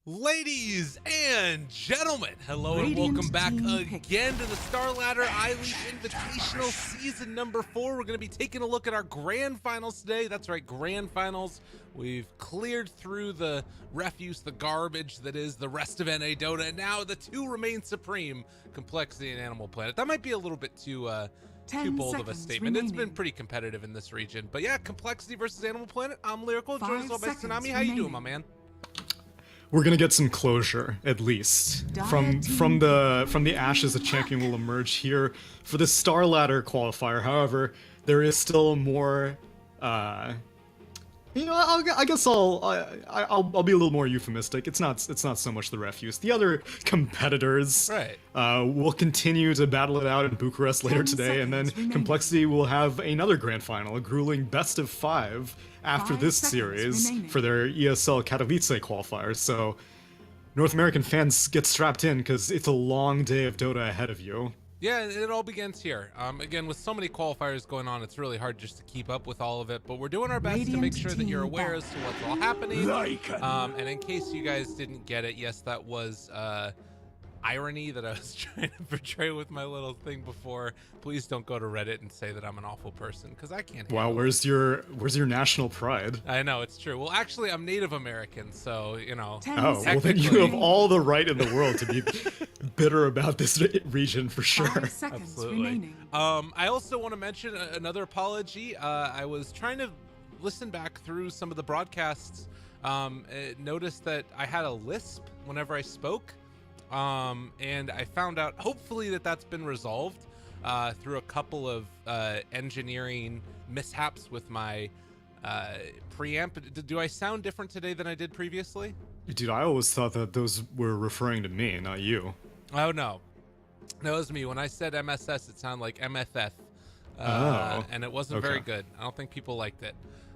Ladies and gentlemen, hello and welcome back again to the StarLadder iLeague Invitational Season number 4. We're going to be taking a look at our Grand Finals today. That's right, Grand Finals. We've cleared through the refuse, the garbage that is the rest of NA Dota, and now the two remain supreme, Complexity and Animal Planet. That might be a little bit too bold of a statement. It's been pretty competitive in this region. But yeah, Complexity versus Animal Planet. I'm Lyrical, joined us all by Tsunami. How you doing, my man? We're gonna get some closure, at least. From the ashes, a champion will emerge here for the StarLadder qualifier. However, there is still more. I guess I'll be a little more euphemistic. It's not so much the refuse. The other competitors, right, will continue to battle it out in Bucharest later today, and then Complexity will have another grand final, a grueling best of 5 after this series for their ESL Katowice qualifiers. So North American fans, get strapped in because it's a long day of Dota ahead of you. Yeah, it all begins here. Again, with so many qualifiers going on, it's really hard just to keep up with all of it, but we're doing our best to make sure that you're aware as to what's all happening. And in case you guys didn't get it, yes, that was irony that I was trying to portray with my little thing before. Please don't go to Reddit and say that I'm an awful person, because I can't. Wow, where's your national pride? I know, it's true. Well, actually, I'm Native American, so, you know. Oh, well then you have all the right in the world to be bitter about this region for sure. Absolutely. I also want to mention another apology. I was trying to listen back through some of the broadcasts, noticed that I had a lisp whenever I spoke. And I found out, hopefully, that's been resolved through a couple of engineering mishaps with my preamp. Do I sound different today than I did previously? Dude, I always thought that those were referring to me, not you. Oh, no. That was me. When I said MSS, it sounded like MFF. And it wasn't very good. I don't think people liked it.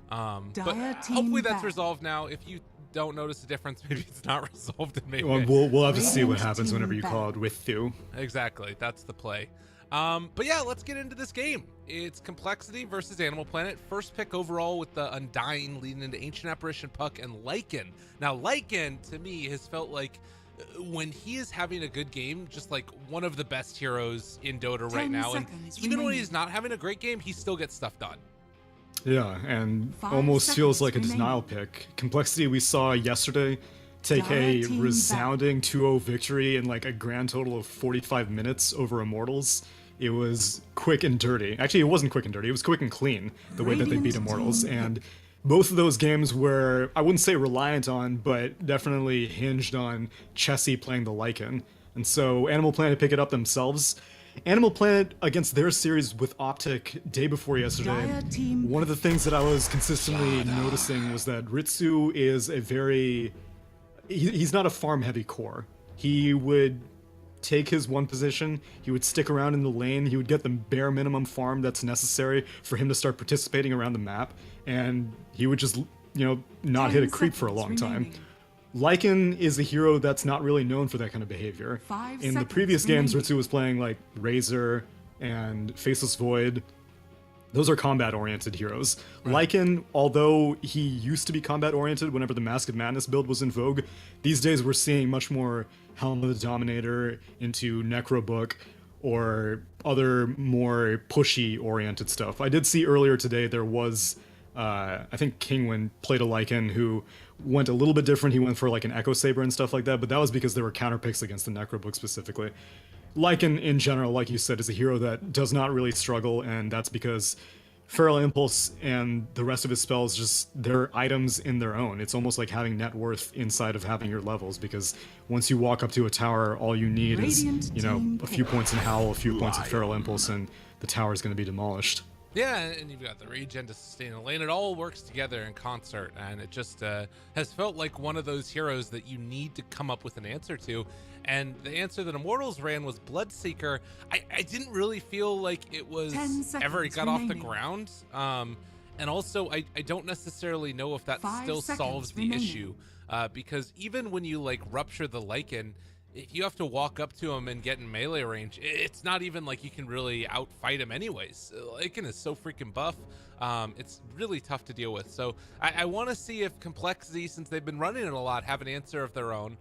But hopefully that's resolved now. If you don't notice a difference, maybe it's not resolved, and maybe we'll have to see what happens whenever you call it with you. Exactly, that's the play. But yeah, let's get into this game. It's Complexity versus Animal Planet. First pick overall with the Undying leading into Ancient Apparition, Puck, and Lycan. Now Lycan to me has felt like, when he is having a good game, just like one of the best heroes in Dota right now, and even when he's not having a great game, he still gets stuff done. Yeah, and almost feels like a denial pick. Complexity we saw yesterday take a resounding 2-0 victory in like a grand total of 45 minutes over Immortals. It was quick and dirty. Actually, it wasn't quick and dirty, it was quick and clean, the way that they beat Immortals. And both of those games were, I wouldn't say reliant on, but definitely hinged on Chessie playing the Lycan. And so Animal Planet pick it up themselves. Animal Planet, against their series with Optic day before yesterday, one of the things that I was consistently noticing was that Ritsu is a very... He's not a farm-heavy core. He would take his one position, he would stick around in the lane, he would get the bare minimum farm that's necessary for him to start participating around the map, and he would just, not hit a creep for a long time. Lycan is a hero that's not really known for that kind of behavior. In the previous games, Ritsu was playing like Razor and Faceless Void. Those are combat-oriented heroes. Right. Lycan, although he used to be combat-oriented whenever the Mask of Madness build was in vogue, these days we're seeing much more Helm of the Dominator into Necrobook or other more pushy-oriented stuff. I did see earlier today there was... I think Kingwin played a Lycan who went a little bit different. He went for like an Echo Saber and stuff like that, but that was because there were counter picks against the Necrobook specifically. Lycan in general, like you said, is a hero that does not really struggle, and that's because Feral Impulse and the rest of his spells, just they're items in their own. It's almost like having net worth inside of having your levels, because once you walk up to a tower, all you need is, a few points in Howl, a few points of Feral Impulse, and the tower is going to be demolished. Yeah, and you've got the regen to sustain the lane. It all works together in concert, and it just has felt like one of those heroes that you need to come up with an answer to. And the answer that Immortals ran was Bloodseeker. I didn't really feel like it was ever got off the ground. And also, I don't necessarily know if that still solves the issue. Because even when you like rupture the Lycan, if you have to walk up to him and get in melee range, it's not even like you can really outfight him anyways. Lycan is so freaking buff. It's really tough to deal with. So I want to see if Complexity, since they've been running it a lot, have an answer of their own.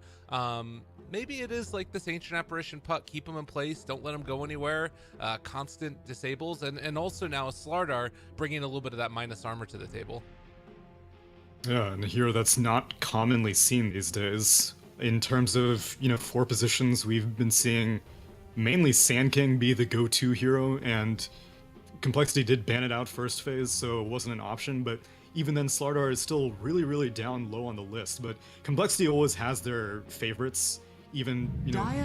Maybe it is like this Ancient Apparition puck, keep him in place, don't let him go anywhere, constant disables, and also now a StarLadder bringing a little bit of that minus armor to the table. Yeah, and a hero that's not commonly seen these days. In terms of, four positions, we've been seeing mainly Sand King be the go-to hero, and Complexity did ban it out first phase, so it wasn't an option, but even then StarLadder is still really, really down low on the list. But Complexity always has their favorites, even,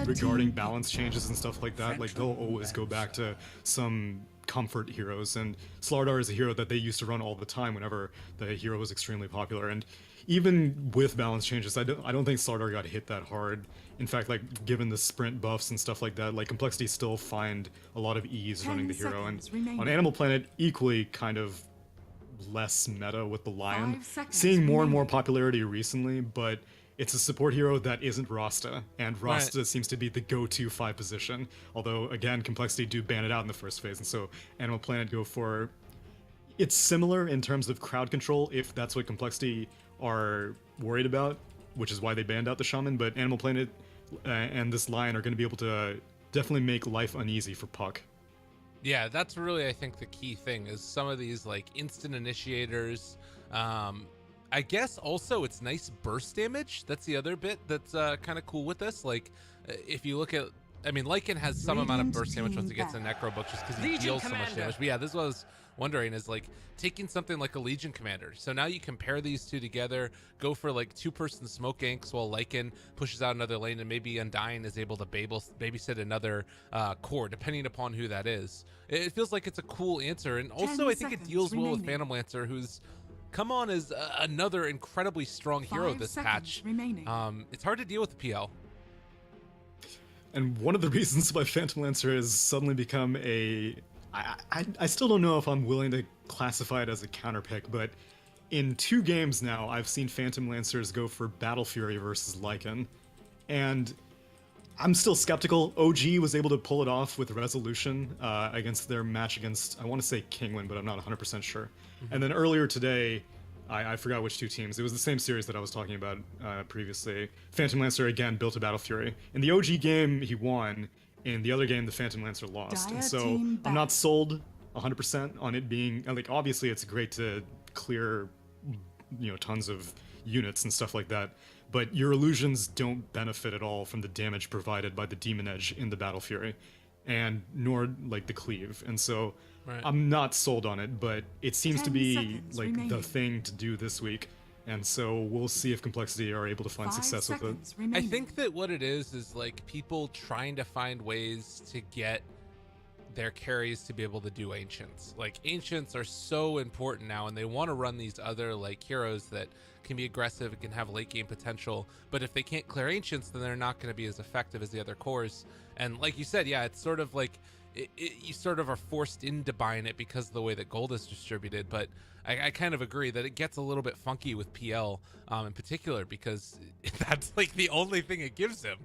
regarding balance changes and stuff like that. Like, they'll always go back to some comfort heroes, and StarLadder is a hero that they used to run all the time whenever the hero was extremely popular. And even with balance changes, I don't think StarLadder got hit that hard. In fact, like, given the sprint buffs and stuff like that, like, Complexity still find a lot of ease running the hero. And on Animal Planet, equally kind of less meta with the Lion, seeing more and more popularity recently, but it's a support hero that isn't Rasta, and Rasta seems to be the go-to 5 position. Although, again, Complexity do ban it out in the first phase, and so Animal Planet go for... It's similar in terms of crowd control, if that's what Complexity are worried about, which is why they banned out the Shaman, but Animal Planet and this Lion are going to be able to definitely make life uneasy for Puck. Yeah, that's really, I think, the key thing is some of these like instant initiators. I guess also it's nice burst damage. That's the other bit that's kind of cool with this. Like, if you look at, I mean, Lycan has some amount of burst damage once it gets a Necro book just because he deals so much damage. But yeah, this is what I was wondering, is like taking something like a Legion Commander. So now you compare these two together, go for like 2-person smoke ganks while Lycan pushes out another lane, and maybe Undying is able to babysit another core, depending upon who that is. It feels like it's a cool answer. And also I think it deals well with Phantom Lancer, who's come on as another incredibly strong hero this patch. It's hard to deal with the PL. And one of the reasons why Phantom Lancer has suddenly become a... I still don't know if I'm willing to classify it as a counter pick, but in 2 games now, I've seen Phantom Lancers go for Battle Fury versus Lycan, and I'm still skeptical. OG was able to pull it off with Resolution against their match against, I want to say Kingwin, but I'm not 100% sure. And then earlier today, I forgot which 2 teams. It was the same series that I was talking about previously. Phantom Lancer again built a Battle Fury. In the OG game, he won. In the other game, the Phantom Lancer lost. And so I'm not sold 100% on it being, like, obviously it's great to clear, tons of units and stuff like that, but your illusions don't benefit at all from the damage provided by the Demon Edge in the Battle Fury, and nor, like, the Cleave. And so I'm not sold on it, but it seems to be, like, the thing to do this week. And so we'll see if Complexity are able to find success with it. I think that what it is like people trying to find ways to get their carries to be able to do Ancients. Like, Ancients are so important now, and they want to run these other like heroes that can be aggressive and can have late game potential. But if they can't clear Ancients, then they're not going to be as effective as the other cores. And like you said, yeah, it's sort of like you sort of are forced into buying it because of the way that gold is distributed. But I kind of agree that it gets a little bit funky with PL in particular, because that's like the only thing it gives him.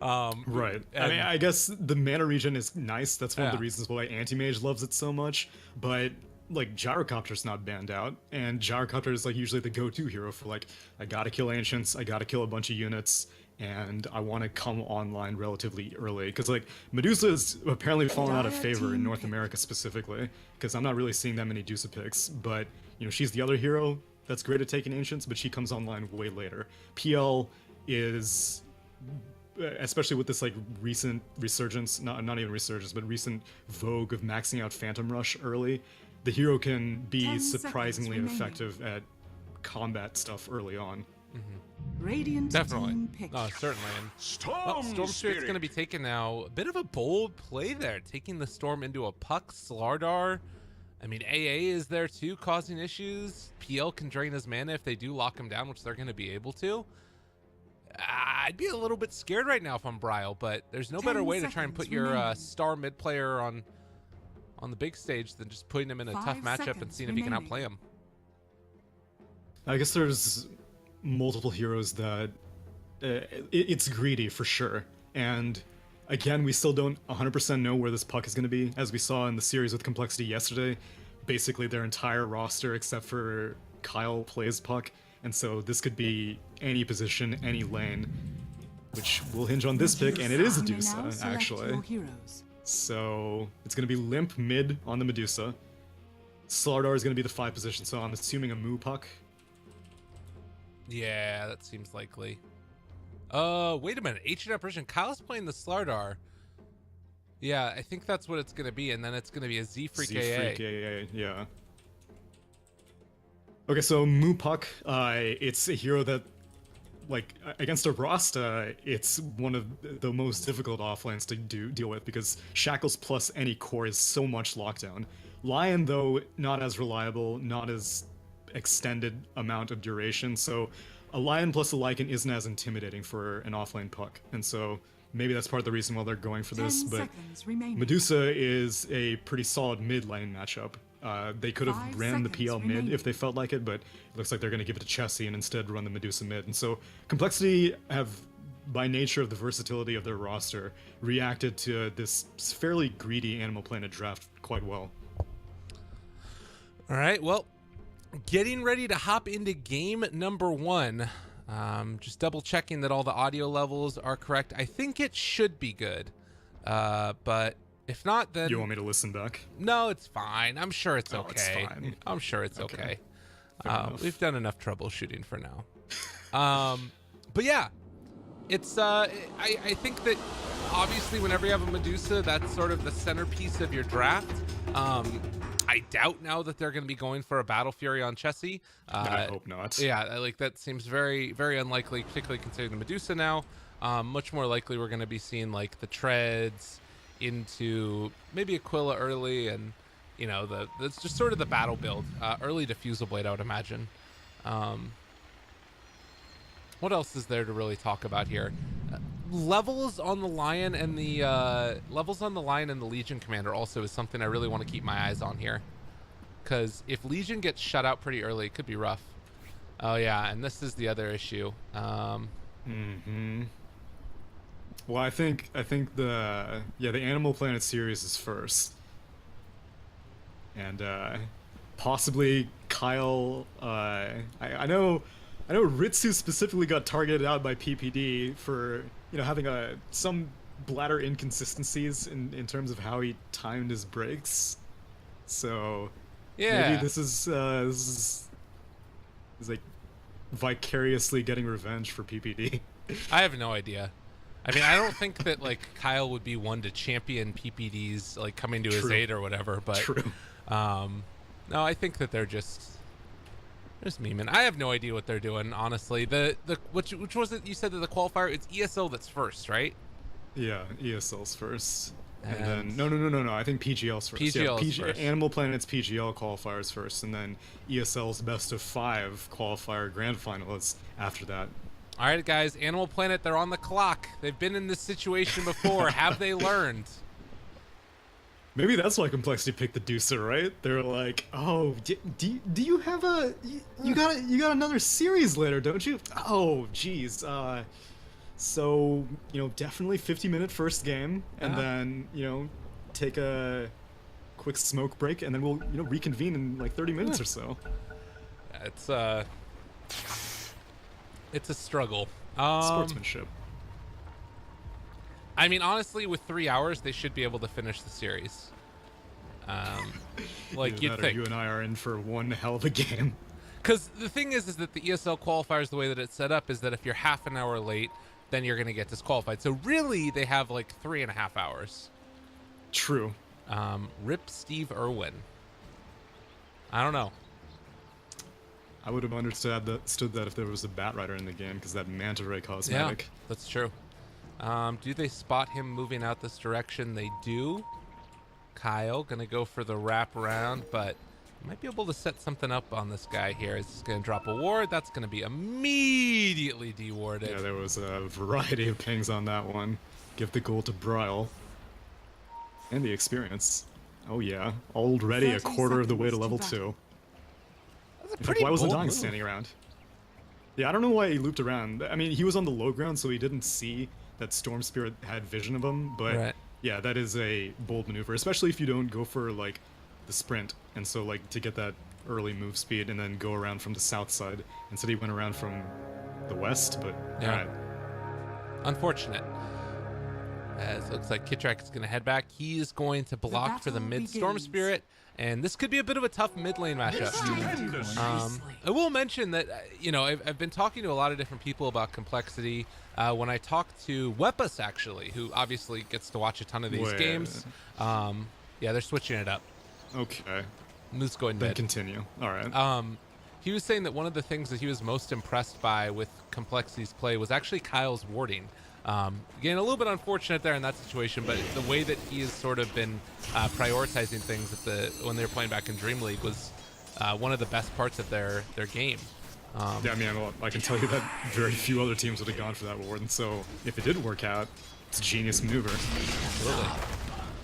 Right. I mean, I guess the mana regen is nice. That's one of the reasons why Anti-Mage loves it so much. But like, Gyrocopter's not banned out, and Gyrocopter is like usually the go-to hero for like, I gotta kill Ancients, I gotta kill a bunch of units, and I want to come online relatively early, because like Medusa is apparently fallen out of favor in North America specifically, because I'm not really seeing that many Medusa picks. But she's the other hero that's great at taking Ancients, but she comes online way later. PL is, especially with this like recent resurgence, not even resurgence, but recent vogue of maxing out Phantom Rush early, the hero can be surprisingly effective at combat stuff early on. Radiant definitely. Certainly. And, Storm Spirit's going to be taking now. A bit of a bold play there, taking the Storm into a Puck. StarLadder, I mean, AA is there too, causing issues. PL can drain his mana if they do lock him down, which they're going to be able to. I'd be a little bit scared right now if I'm Bryle, but there's no better way to try and put your star mid player on the big stage than just putting him in a tough matchup and seeing if he can outplay him. I guess there's multiple heroes that it's greedy for sure, And again, we still don't 100% know where this puck is going to be. As we saw in the series with Complexity yesterday, basically their entire roster except for coL plays puck. And so this could be any position, any lane, which will hinge on this pick, and it is a Medusa, actually. So it's going to be Limp mid on the Medusa. StarLadder is going to be the 5 position, so I'm assuming a Moo puck. Yeah, that seems likely. Wait a minute. H&M position. Kyle's playing the StarLadder. Yeah, I think that's what it's going to be, and then it's going to be a Z-Freak AA. Z-Freak AA, yeah. Okay, so Moo puck, it's a hero that, like, against a Rasta, it's one of the most difficult offlanes to deal with because Shackles plus any core is so much lockdown. Lion, though, not as reliable, not as extended amount of duration, so a Lion plus a Lycan isn't as intimidating for an offlane puck, and so maybe that's part of the reason why they're going for this, but Medusa is a pretty solid mid lane matchup. They could have ran the PL mid if they felt like it, but it looks like they're going to give it to Chessie and instead run the Medusa mid. And so Complexity have, by nature of the versatility of their roster, reacted to this fairly greedy Animal Planet draft quite well. All right, well, getting ready to hop into game number 1. Just double checking that all the audio levels are correct. I think it should be good, but if not, then... You want me to listen back? No, it's fine. I'm sure it's okay. It's fine. I'm sure it's okay. We've done enough troubleshooting for now. But yeah, it's I think that obviously whenever you have a Medusa, that's sort of the centerpiece of your draft. I doubt now that they're going to be going for a Battle Fury on Chessie. I hope not. Yeah, like that seems very, very unlikely, particularly considering the Medusa now. Much more likely we're going to be seeing like the Treads into maybe Aquila early, and you know, that's just sort of the battle build. Early Diffusal Blade, I would imagine. What else is there to really talk about here? Levels on the Lion and the Legion Commander also is something I really want to keep my eyes on here, because if Legion gets shut out pretty early, it could be rough. Oh yeah, and this is the other issue. Well, I think the Animal Planet series is first, and possibly coL. I know Ritsu specifically got targeted out by PPD for having some bladder inconsistencies in terms of how he timed his breaks. So yeah, maybe this is like vicariously getting revenge for PPD. I have no idea. I mean, I don't think that like coL would be one to champion PPD's like coming to his aid or whatever, but no, I think that they're just memeing. I have no idea what they're doing, honestly. Which was it? You said that the qualifier, it's ESL that's first, right? Yeah, ESL's first. And then no. I think PGL's first. PGL's first. Animal Planet's PGL qualifiers first, and then ESL's best of 5 qualifier grand finalists after that. All right, guys, Animal Planet, they're on the clock. They've been in this situation before. Have they learned? Maybe that's why Complexity picked the Deucer, right? They're like, oh, do you have you got another series later, don't you? Oh, geez. So definitely 50-minute first game, and then take a quick smoke break, and then we'll reconvene in like 30 minutes or so. It's a struggle. Sportsmanship. I mean, honestly, with 3 hours, they should be able to finish the series. Like you'd think. You and I are in for one hell of a game. Because the thing is that the ESL qualifiers, the way that it's set up, is that if you're half an hour late, then you're going to get disqualified. So really, they have like 3.5 hours. True. Rip Steve Irwin. I don't know. I would have understood that if there was a Batrider in the game, because that Manta Ray cosmetic. Yeah, that's true. Do they spot him moving out this direction? They do. coL gonna go for the wrap around, but might be able to set something up on this guy here. He's gonna drop a ward. That's gonna be immediately dewarded. Yeah, there was a variety of pings on that one. Give the gold to Bryle. And the experience. Oh yeah, already a quarter of the way to level 2. That's a pretty why wasn't bold Dying move. standing around? Yeah, I don't know why he looped around. I mean, he was on the low ground, so he didn't see that Storm Spirit had vision of him, but Right. yeah, that is a bold maneuver, especially if you don't go for, like, the sprint, and so, like, to get that early move speed and then go around from the south side. Instead he went around from the west, but Yeah. alright. Unfortunate. As it looks like Kitrak is going to head back. He is going to block for the battle mid Storm begins. Spirit, and this could be a bit of a tough mid lane matchup. I will mention that, you know, I've been talking to a lot of different people about complexity. When I talked to Wepus, actually, who obviously gets to watch a ton of these Wait. games, yeah, they're switching it up. Okay. Moose going Then mid. continue. Alright. He was saying that one of the things that he was most impressed by with Complexity's play was actually Kyle's warding. Again, a little bit unfortunate there in that situation, but the way that he has sort of been prioritizing things when they were playing back in Dream League was one of the best parts of their game. Yeah, I mean, I can tell you that very few other teams would have gone for that ward, and so if it did work out, it's a genius maneuver. Absolutely.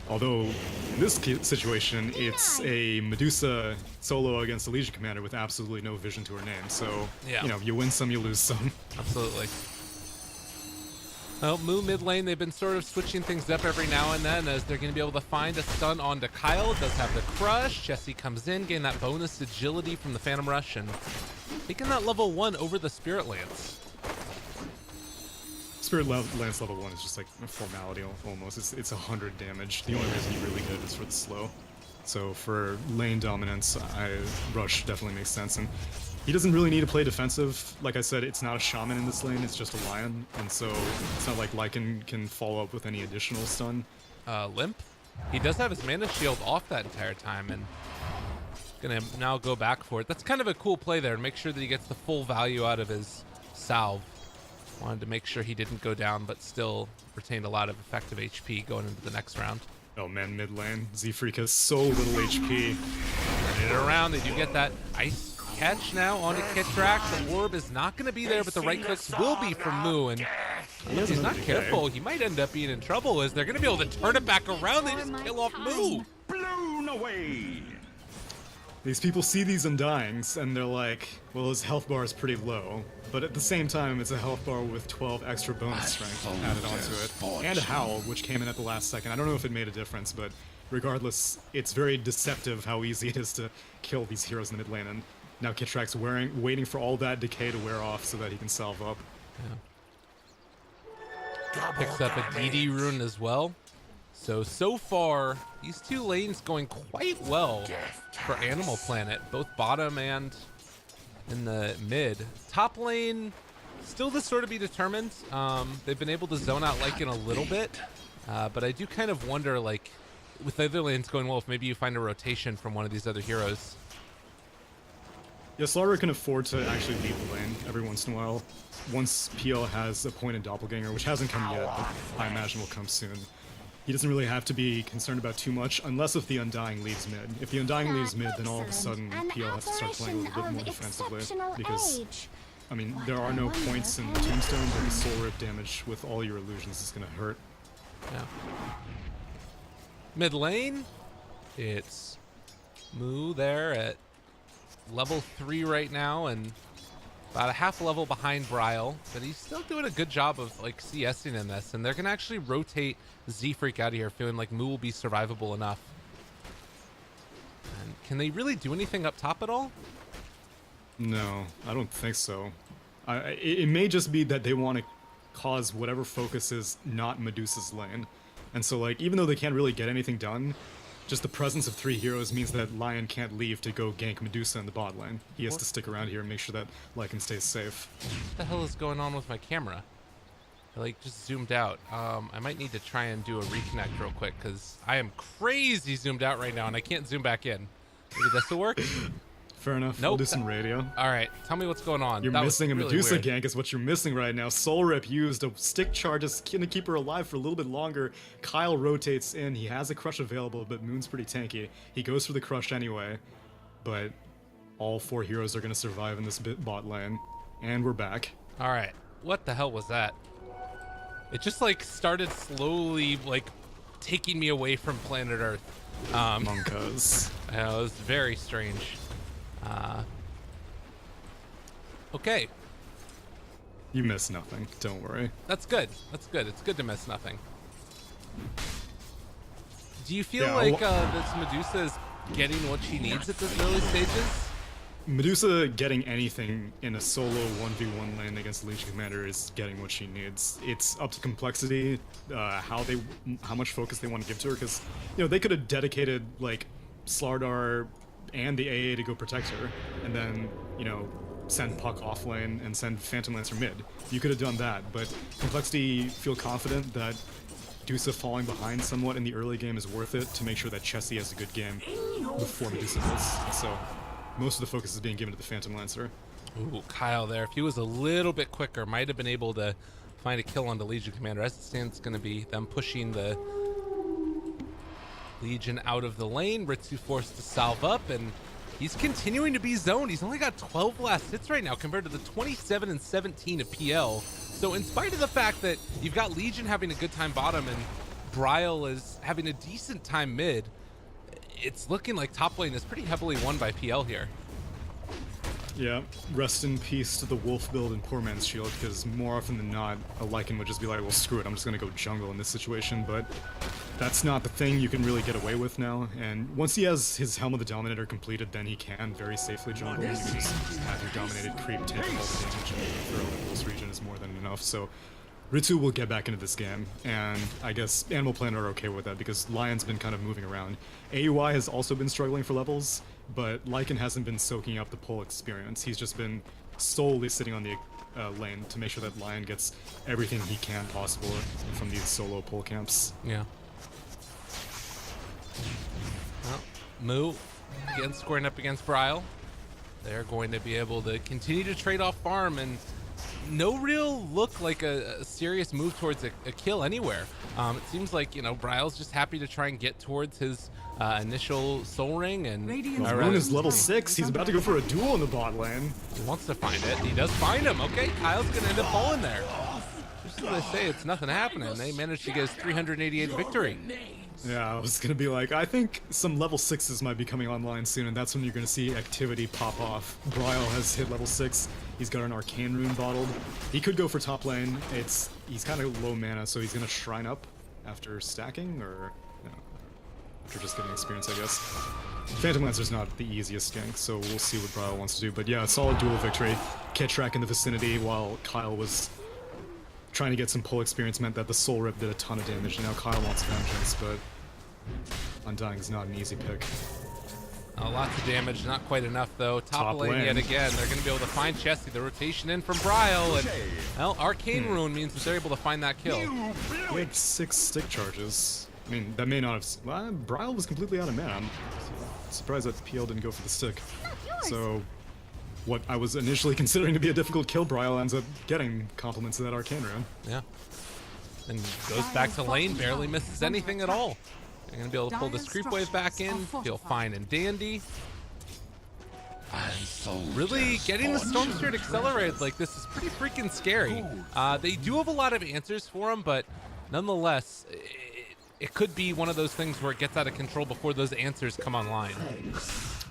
Although, in this situation, it's a Medusa solo against a Legion Commander with absolutely no vision to her name, so, Yeah. you know, you win some, you lose some. Absolutely. Well, Moo mid lane, they've been sort of switching things up every now and then as they're going to be able to find a stun onto Kyle. Does have the crush. Jesse comes in, getting that bonus agility from the Phantom Rush and taking that level 1 over the Spirit Lance. Spirit Lance level 1 is just like a formality almost. It's 100 damage. The only reason you really good is for the slow. So for lane dominance, Rush definitely makes sense. And he doesn't really need to play defensive. Like I said, it's not a Shaman in this lane, it's just a Lion. And so it's not like Lycan can follow up with any additional stun. Limp. He does have his mana shield off that entire time and gonna now go back for it. That's kind of a cool play there. Make sure that he gets the full value out of his salve. Wanted to make sure he didn't go down, but still retained a lot of effective HP going into the next round. Oh man, mid lane. Z-Freak has so little HP. Turning it around, they do get that ice catch now onto Kitrak. The orb is not going to be there, but the right clicks will be from Moo, and if he's not careful, he might end up being in trouble as they're going to be able to turn it back around. They just kill off Moo. Blown away. These people see these Undyings, and they're like, well, his health bar is pretty low. But at the same time, it's a health bar with 12 extra bonus strength added onto it. And a Howl, which came in at the last second. I don't know if it made a difference, but regardless, it's very deceptive how easy it is to kill these heroes in the mid lane. And now Kitrak's waiting for all that decay to wear off so that he can salve up. Yeah. Picks up a DD rune as well. So far, these two lanes going quite well for Animal Planet, both bottom and in the mid. Top lane, still to sort of be determined. They've been able to zone out Lycan a little bit, but I do kind of wonder, like, with the other lanes going well, if maybe you find a rotation from one of these other heroes. Yeah, StarLadder can afford to actually leave the lane every once in a while. Once PL has a pointed doppelganger, which hasn't come yet, but I imagine will come soon. He doesn't really have to be concerned about too much, unless if the Undying leaves mid. If the Undying leaves mid, then all of a sudden PL has to start playing a little bit more defensively, because, I mean, there are no points in Tombstone, but the soul rip damage with all your illusions is going to hurt. Yeah. Mid lane, it's Moo there at level 3 right now, and about a half level behind Bryle, but he's still doing a good job of like CSing in this, and they're gonna actually rotate Z-Freak out of here, feeling like Moo will be survivable enough. And can they really do anything up top at all? No, I don't think so. It may just be that they want to cause whatever focus is not Medusa's lane. And so, like, even though they can't really get anything done, just the presence of 3 heroes means that Lion can't leave to go gank Medusa in the bot lane. He has to stick around here and make sure that Lycan stays safe. What the hell is going on with my camera? I like just zoomed out. I might need to try and do a reconnect real quick because I am crazy zoomed out right now and I can't zoom back in. Maybe this will work? Fair enough. Nope. We'll do some radio. All right, tell me what's going on. You're That was missing a really Medusa weird. gank is what you're missing right now. Soul Rip used a stick charge is gonna keep her alive for a little bit longer. Kyle rotates in. He has a crush available, but Moon's pretty tanky. He goes for the crush anyway, but all 4 heroes are gonna survive in this bot lane. And we're back. All right, what the hell was that? It just like started slowly like taking me away from planet Earth. Monkas. It was very strange. Okay, You miss nothing. Don't worry. That's good. That's good. It's good to miss nothing. Do you feel Yeah, like this Medusa is getting what she needs at this early stages? Medusa getting anything in a solo 1v1 lane against Legion Commander is getting what she needs. It's up to Complexity, how much focus they want to give to her, because, you know, they could have dedicated, like, StarLadder and the AA to go protect her, and then, you know, send Puck off lane and send Phantom Lancer mid. You could have done that, but Complexity feel confident that Medusa falling behind somewhat in the early game is worth it to make sure that Chessie has a good game before Medusa does. So most of the focus is being given to the Phantom Lancer. Ooh, coL there. If he was a little bit quicker, might have been able to find a kill on the Legion Commander. As it stands, it's going to be them pushing the Legion out of the lane. Ritsu forced to salve up, and he's continuing to be zoned. He's only got 12 last hits right now compared to the 27 and 17 of PL. So in spite of the fact that you've got Legion having a good time bottom and Bryle is having a decent time mid, it's looking like top lane is pretty heavily won by PL here. Yeah, rest in peace to the Wolf build and Poor Man's Shield, because more often than not, a Lycan would just be like, well, screw it, I'm just gonna go jungle in this situation, but that's not the thing you can really get away with now, and once he has his Helm of the Dominator completed, then he can very safely jungle. You can just have your Dominated creep take all the damage and throw the Pulse region is more than enough, so Ritsu will get back into this game, and I guess Animal Planet are okay with that because Lion's been kind of moving around. AUI has also been struggling for levels, but Lycan hasn't been soaking up the pull experience. He's just been solely sitting on the lane to make sure that Lion gets everything he can possible from these solo pull camps. Yeah. Well, Moo again squaring up against Bryle. They're going to be able to continue to trade off farm, and no real look like a serious move towards a kill anywhere. It seems like, you know, Bryle's just happy to try and get towards his initial soul ring, and Rune is level 6. He's about to go for a duel in the bot lane. He wants to find it. He does find him. Okay, coL's gonna end up falling there. Just as I say, it's nothing happening. They managed to get his 388 victory. Yeah, I was gonna be like, I think some level 6s might be coming online soon, and that's when you're gonna see activity pop off. Bryle has hit level 6. He's got an Arcane Rune bottled. He could go for top lane. He's kind of low mana, so he's gonna Shrine up after stacking, or no, after just getting experience, I guess. Phantom Lancer's not the easiest gank, so we'll see what Bryle wants to do. But yeah, solid duel victory. Ketrack in the vicinity while coL was trying to get some pull experience meant that the Soul Rip did a ton of damage. Now coL wants vengeance, but Undying is not an easy pick. Lots of damage, not quite enough though. Top lane yet again. They're going to be able to find Chessie. The rotation in from Bryle, and well, Arcane Rune means that they're able to find that kill. He had 6 stick charges. I mean, that may not have. Well, Bryle was completely out of mana. I'm surprised that PL didn't go for the stick. So, what I was initially considering to be a difficult kill, Bryle ends up getting compliments of that Arcane Rune. Yeah. And goes back to lane, barely misses anything at all. They're going to be able to pull this creep wave back in, feel fine and dandy. Really getting the Storm Spirit accelerated like this is pretty freaking scary. They do have a lot of answers for him, but nonetheless, it could be one of those things where it gets out of control before those answers come online.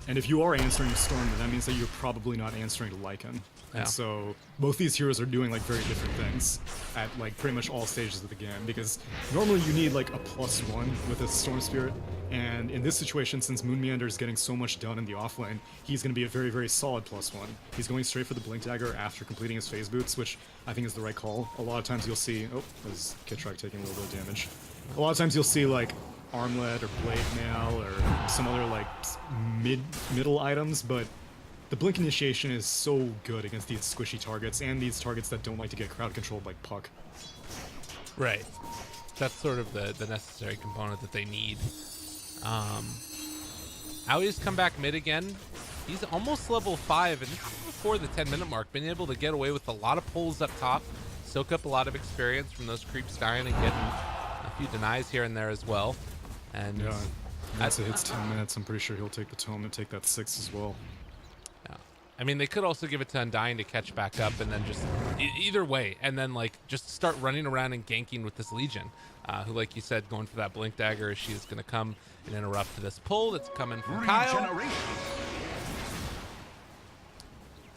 And if you are answering Storm, then that means that you're probably not answering to Lycan. Yeah. And so both these heroes are doing like very different things at like pretty much all stages of the game, because normally you need like a +1 with a Storm Spirit, and in this situation, since Moon Meander is getting so much done in the offlane, he's going to be a very, very solid +1. He's going straight for the Blink Dagger after completing his phase boots, which I think is the right call. A lot of times you'll see, oh, there's Ketrack taking a little bit of damage. A lot of times you'll see like Armlet or Blade Mail or some other like middle items, but the Blink Initiation is so good against these squishy targets and these targets that don't like to get crowd controlled like Puck. Right. That's sort of the necessary component that they need. Aui's come back mid again. He's almost level 5, and before the 10-minute mark, been able to get away with a lot of pulls up top, soak up a lot of experience from those creeps dying and getting a few denies here and there as well. And yeah, once it hits 10 minutes, I'm pretty sure he'll take the tome and take that 6 as well. Yeah, I mean, they could also give it to Undying to catch back up, and then just either way, and then like just start running around and ganking with this Legion, who, like you said, going for that Blink Dagger. She's going to come and interrupt this pull that's coming from coL.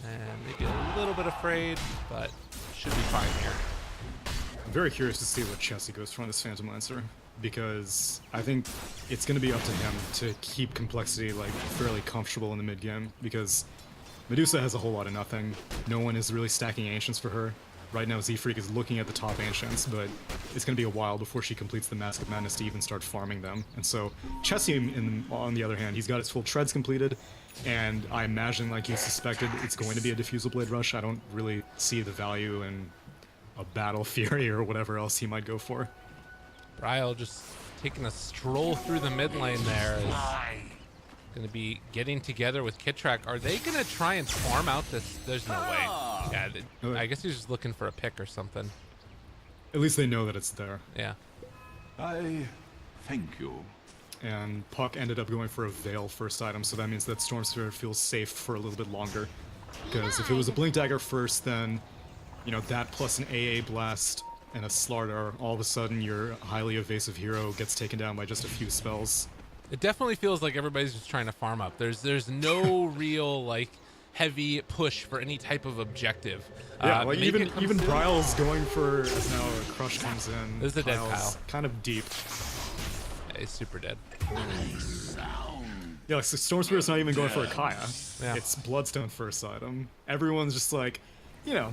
And maybe a little bit afraid, but should be fine here. I'm very curious to see what Chessie goes for on this Phantom Lancer, because I think it's going to be up to him to keep Complexity like fairly comfortable in the mid game, because Medusa has a whole lot of nothing. No one is really stacking Ancients for her. Right now, Z-Freak is looking at the top Ancients, but it's going to be a while before she completes the Mask of Madness to even start farming them. And so, Chessie, on the other hand, he's got his full treads completed, and I imagine, like you suspected, it's going to be a Diffusal Blade Rush. I don't really see the value in a Battle Fury or whatever else he might go for. Bryle just taking a stroll through the mid lane there is going to be getting together with Kitrak. Are they going to try and farm out this? There's no way. Yeah, I guess he's just looking for a pick or something. At least they know that it's there. Yeah. I thank you. And Puck ended up going for a Veil first item, so that means that Storm Spirit feels safe for a little bit longer. Because if it was a Blink Dagger first, then, you know, that plus an AA Blast and a StarLadder, all of a sudden your highly evasive hero gets taken down by just a few spells. It definitely feels like everybody's just trying to farm up. There's no real, like, heavy push for any type of objective. Yeah, like even Bryle's going for, as now a Crush comes in. This is a dead Kyle's Kyle. kind of deep. Yeah, he's super dead. Yeah, like so Storm Spirit's not even going for a Kaya. Yeah. It's Bloodstone first item. Everyone's just like, you know,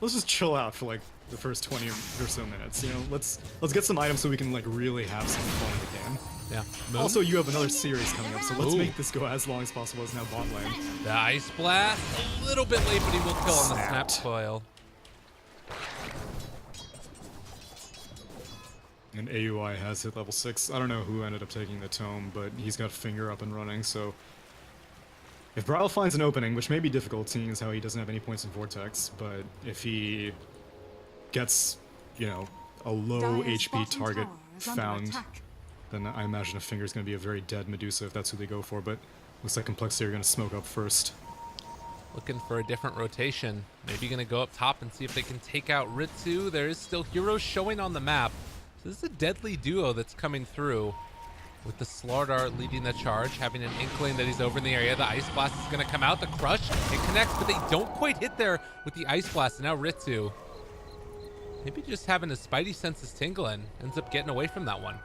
let's just chill out for like the first 20 or so minutes. You know, let's get some items so we can like really have some fun in the game. Yeah. Also, you have another series coming up, so let's Ooh. make this go as long as possible as now bot lane. The Ice Blast, a little bit late, but he will kill on the Snap Snapped. Coil. And AUI has hit level 6. I don't know who ended up taking the tome, but he's got Finger up and running, so... If Bryle finds an opening, which may be difficult seeing as how he doesn't have any points in Vortex, but if he gets, you know, a low Dire's HP bottom target tower is under found, attack. then I imagine a Finger's gonna be a very dead Medusa if that's who they go for, but looks like Complexity are gonna smoke up first. Looking for a different rotation. Maybe gonna go up top and see if they can take out Ritsu. There is still heroes showing on the map. So this is a deadly duo that's coming through, with the StarLadder leading the charge, having an inkling that he's over in the area. The Ice Blast is gonna come out. The Crush, it connects, but they don't quite hit there with the Ice Blast. And now Ritsu, maybe just having his spidey senses tingling, ends up getting away from that one.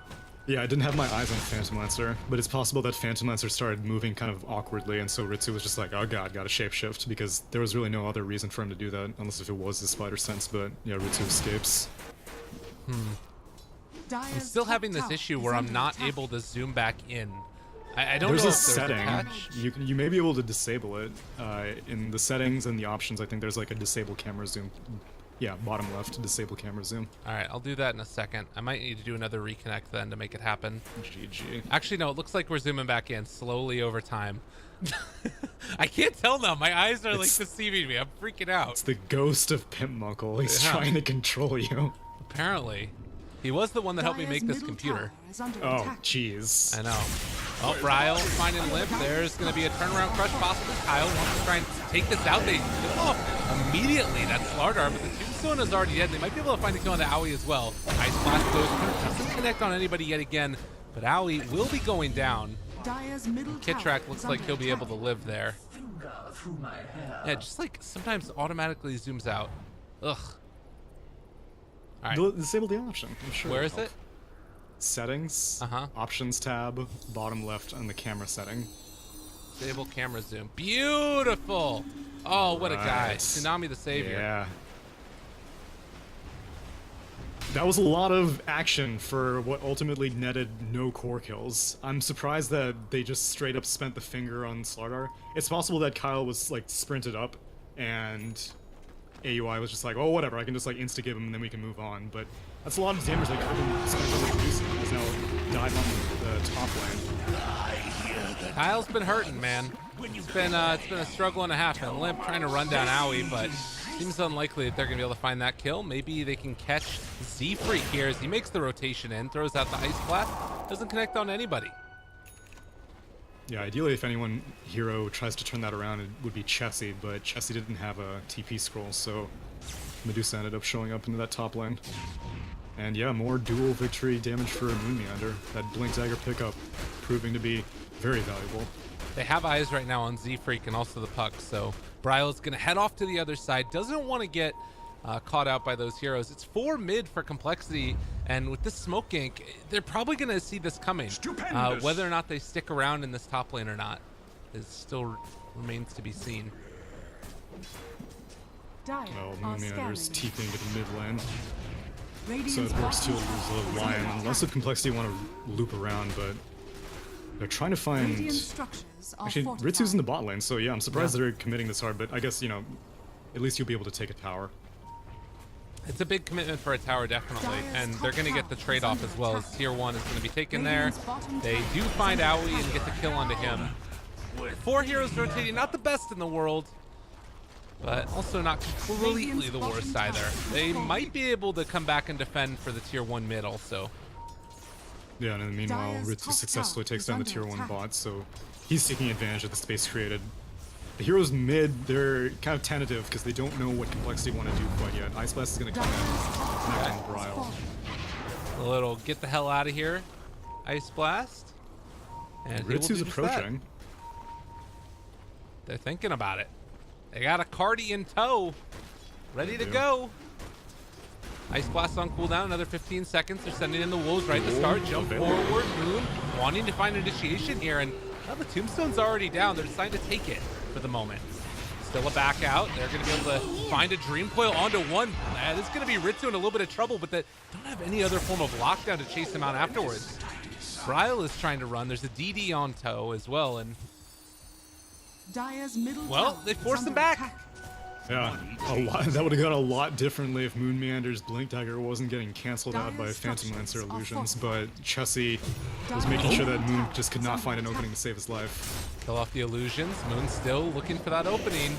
Yeah, I didn't have my eyes on Phantom Lancer, but it's possible that Phantom Lancer started moving kind of awkwardly, and so Ritsu was just like, oh god, gotta shapeshift, because there was really no other reason for him to do that, unless if it was the spider sense, but yeah, Ritsu escapes. I'm still having this issue where I'm not able to zoom back in. I don't There's know a if there's setting, a patch. you may be able to disable it. In the settings and the options, I think there's like a disable camera zoom. Yeah, bottom left, disable camera zoom. All right, I'll do that in a second. I might need to do another reconnect then to make it happen. GG. Actually, no, it looks like we're zooming back in slowly over time. I can't tell now. My eyes are like It's- deceiving me. I'm freaking out. It's the ghost of Pimp Muckle. He's Yeah. trying to control you. Apparently. He was the one that helped me make this computer. Oh, jeez. I know. Oh, Bryle finding Limp. There's going to be a turnaround crush possible. Kyle wants to try and take this out. They kill off immediately. That's StarLadder, but the Tombstone is already dead. They might be able to find the kill on the Owie as well. Ice Blast goes through. Doesn't connect on anybody yet again, but Owie will be going down. Kitrak looks like he'll be able to live there. Yeah, just like sometimes automatically zooms out. Ugh. All right. Disable the option. I'm sure. Where it'll is it? help. Settings, Options tab, bottom left on the camera setting. Disable camera zoom. Beautiful. Oh, what a guy. Nice. Tsunami the Savior. Yeah. That was a lot of action for what ultimately netted no core kills. I'm surprised that they just straight up spent the finger on StarLadder. It's possible that Kyle was like sprinted up and AUI was just like, oh whatever, I can just like insta-give him and then we can move on. But that's a lot of damage that could have been spent on Medusa. He's now died on the top lane. Kyle's been hurting, man. It's been a struggle and a half. And Limp trying to run down Owie, but seems unlikely that they're gonna be able to find that kill. Maybe they can catch Z-Freak here as he makes the rotation in, throws out the Ice Blast, doesn't connect on anybody. Yeah, ideally if anyone hero tries to turn that around, it would be Chessie, but Chessie didn't have a TP scroll, so Medusa ended up showing up into that top lane. And yeah, more dual victory damage for Moon Meander. That Blink Dagger pickup proving to be very valuable. They have eyes right now on Z-Freak and also the Puck, so Bryle's gonna head off to the other side. Doesn't want to get caught out by those heroes. It's 4 mid for Complexity, and with this smoke gank, they're probably going to see this coming. Whether or not they stick around in this top lane or not is still remains to be seen. Well, Moon Meander's TPing to the mid lane, so it works to lose a Lion. Unless if Complexity want to loop around, but they're trying to find... Actually, Ritsu's in the bot lane, so yeah, I'm surprised they're committing this hard, but I guess, you know, at least you'll be able to take a tower. It's a big commitment for a tower, definitely, and they're going to get the trade-off as well, as Tier 1 is going to be taken there. They do find Aoi and get the kill onto him. 4 heroes rotating, not the best in the world, but also not completely the worst either. They might be able to come back and defend for the Tier 1 mid also. Yeah, and in the meanwhile, Ritsu successfully takes down the Tier 1 bot, so he's taking advantage of the space created. The heroes mid, they're kind of tentative because they don't know what Complexity want to do quite yet. Ice Blast is going to come in, connect on Brile. A little get the hell out of here, Ice Blast. And Ritsu's approaching. They're thinking about it. They got a Cardi in tow, ready to go. Ice Blast on cooldown, another 15 seconds. They're sending in the wolves right at the start. Jump forward, Moon wanting to find initiation here, and well, the tombstone's already down. They're deciding to take it for the moment. Still a back out. They're going to be able to find a Dream Coil onto one. This is going to be Ritsu in a little bit of trouble, but they don't have any other form of lockdown to chase him out afterwards. Brile is trying to run. There's a DD on tow as well, and well, they forced him back. Yeah, a lot. That would have gone a lot differently if Moon Meander's Blink Dagger wasn't getting cancelled out by Phantom Lancer illusions, but Chessie was making sure that Moon just could not find an opening to save his life. Kill off the illusions. Moon still looking for that opening.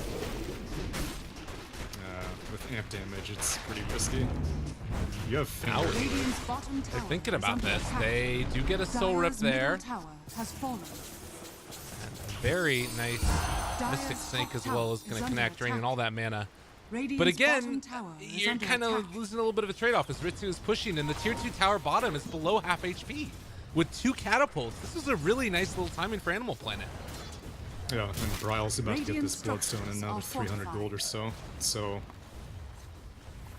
With amp damage, it's pretty risky. You have Fingers. They're thinking about this. They do get a soul rip there. Very nice Mystic Snake as well is going to connect, draining all that mana. But again, you're kind of losing a little bit of a trade-off as Ritsu is pushing, and the Tier 2 tower bottom is below half HP. With 2 catapults, this was a really nice little timing for Animal Planet. Yeah, and Brile's about to get this Bloodstone and another 300 gold or so. So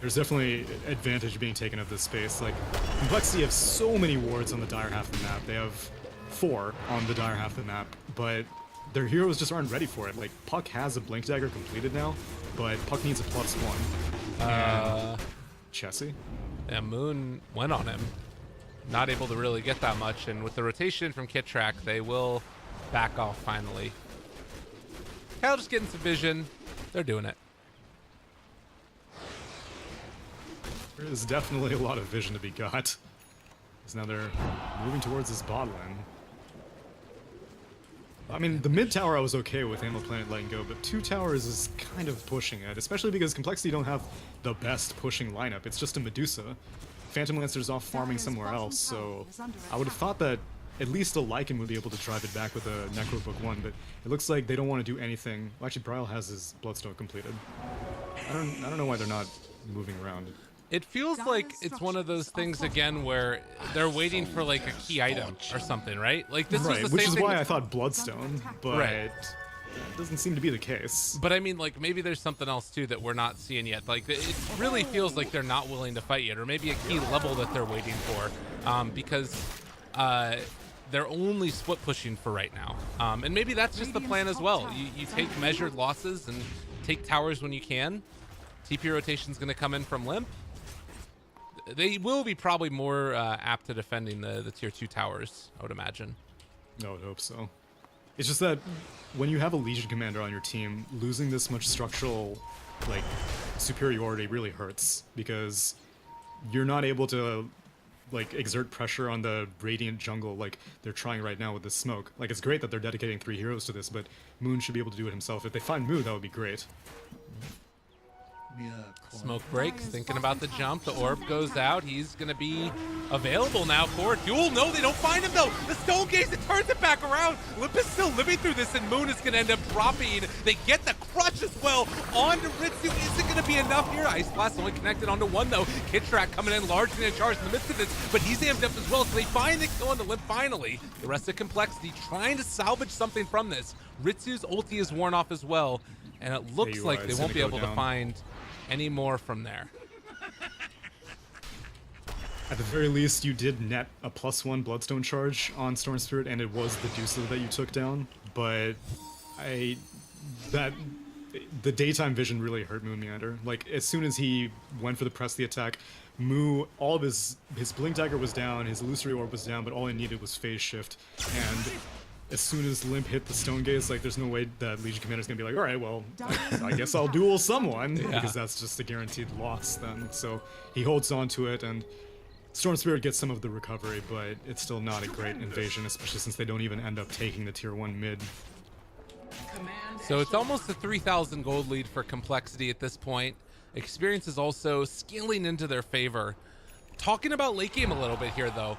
there's definitely advantage being taken of this space. Like, Complexity have so many wards on the dire half of the map. They have 4 on the dire half of the map, but their heroes just aren't ready for it. Like, Puck has a Blink Dagger completed now, but Puck needs a +1. And Chessie? Yeah, Moon went on him. Not able to really get that much, and with the rotation from Kittrack, they will back off finally. Cal just getting some vision. They're doing it. There is definitely a lot of vision to be got. Because now they're moving towards this bot lane. I mean, the mid tower I was okay with Animal Planet letting go, but 2 towers is kind of pushing it, especially because Complexity don't have the best pushing lineup. It's just a Medusa. Phantom Lancer's off farming somewhere else, so I would have thought that at least a Lycan would be able to drive it back with a Necro Book 1, but it looks like they don't want to do anything. Well, actually, Brile has his Bloodstone completed. I don't know why they're not moving around. It feels like it's one of those things again where they're waiting for like a key item or something, right? Like this right, was the which same is thing why I thought Bloodstone, but right. It doesn't seem to be the case. But I mean, like maybe there's something else too that we're not seeing yet. Like it really feels like they're not willing to fight yet, or maybe a key level that they're waiting for, because they're only split pushing for right now. And maybe that's just the plan as well. You take measured losses and take towers when you can. TP rotation's going to come in from Limp. They will be probably more apt to defending the Tier 2 towers, I would imagine. I would hope so. It's just that when you have a Legion Commander on your team, losing this much structural like superiority really hurts, because you're not able to like exert pressure on the Radiant jungle like they're trying right now with this smoke. Like, it's great that they're dedicating 3 heroes to this, but Moon should be able to do it himself. If they find Moon, that would be great. Smoke breaks, thinking about the jump. The orb goes out. He's going to be available now for a duel. No, they don't find him, though. The Stone Gaze, it turns it back around. Limp is still living through this, and Moon is going to end up dropping. They get the crush as well onto Ritsu. Isn't going to be enough here. Ice Blast only connected onto 1, though. Kittrack coming in largely in charge in the midst of this, but he's amped up as well, so they find the kill on the Limp finally. The rest of Complexity trying to salvage something from this. Ritsu's ulti is worn off as well, and it looks like they won't be able to find any more from there. At the very least, you did net a +1 Bloodstone charge on Storm Spirit, and it was the Dusa that you took down. But the daytime vision really hurt Moon Meander. Like, as soon as he went for the press the attack, all of his Blink Dagger was down, his Illusory Orb was down, but all he needed was Phase Shift. And as soon as Limp hit the Stone Gaze, like, there's no way that Legion Commander's gonna be like, alright, well, I guess I'll duel someone, because that's just a guaranteed loss then. So he holds on to it, and Storm Spirit gets some of the recovery, but it's still not a great invasion, especially since they don't even end up taking the tier 1 mid. So it's almost a 3,000 gold lead for Complexity at this point. Experience is also scaling into their favor. Talking about late game a little bit here, though.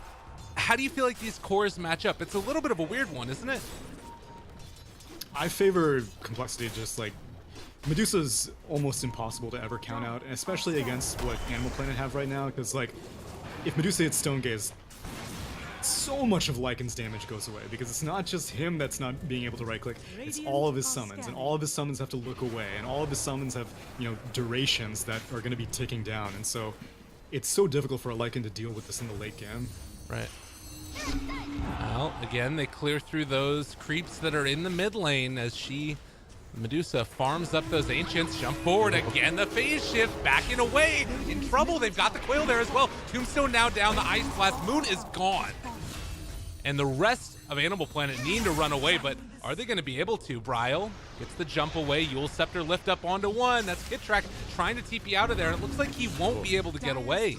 How do you feel like these cores match up? It's a little bit of a weird one, isn't it? I favor Complexity. Just like Medusa's almost impossible to ever count out, especially against what Animal Planet have right now, because like if Medusa hits Stone Gaze, so much of Lycan's damage goes away, because it's not just him that's not being able to right-click, it's all of his summons, and all of his summons have to look away, and all of his summons have, you know, durations that are going to be ticking down, and so it's so difficult for a Lycan to deal with this in the late game. Right. Well, again, they clear through those creeps that are in the mid lane as Medusa farms up those Ancients, jump forward again, the phase shift, backing away, in trouble, they've got the coil there as well. Tombstone now down, the Ice Blast, Moon is gone. And the rest of Animal Planet need to run away, but are they going to be able to? Bryle gets the jump away, Eul Scepter lift up onto one, that's Kitrak trying to TP out of there, and it looks like he won't be able to get away.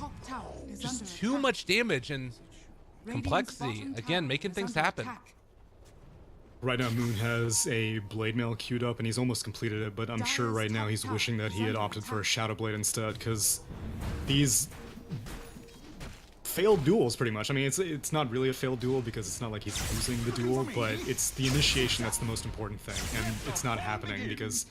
Just too much damage, and Complexity, again, making things happen. Right now, Moon has a Blade Mail queued up, and he's almost completed it, but I'm sure right now he's wishing that he had opted for a Shadow Blade instead, because these failed duels, pretty much. I mean, it's not really a failed duel, because it's not like he's losing the duel, but it's the initiation that's the most important thing, and it's not happening, because,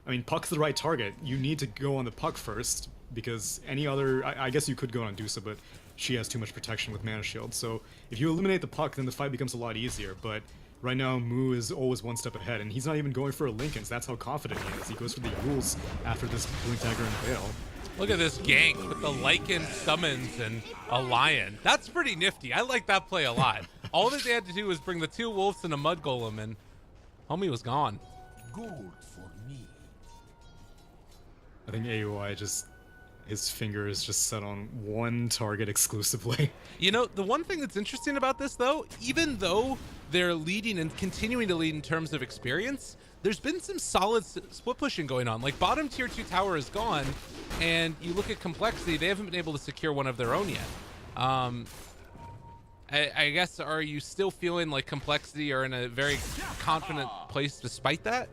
I mean, Puck's the right target. You need to go on the Puck first, because any other... I guess you could go on Dusa, but she has too much protection with Mana Shield, so if you eliminate the Puck, then the fight becomes a lot easier, but right now, Mu is always one step ahead, and he's not even going for a Linken's. That's how confident he is. He goes for the rules after this Blink Dagger and Veil. Look at this gank with the Lycan summons and a Lion. That's pretty nifty. I like that play a lot. All that they had to do was bring the 2 wolves and a Mud Golem, and homie was gone. Good for me. I think AUI just... his finger is just set on one target exclusively. You know, the one thing that's interesting about this, though, even though they're leading and continuing to lead in terms of experience, there's been some solid split pushing going on. Like, bottom tier 2 tower is gone, and you look at Complexity, they haven't been able to secure one of their own yet. I guess, are you still feeling like Complexity are in a very confident place despite that?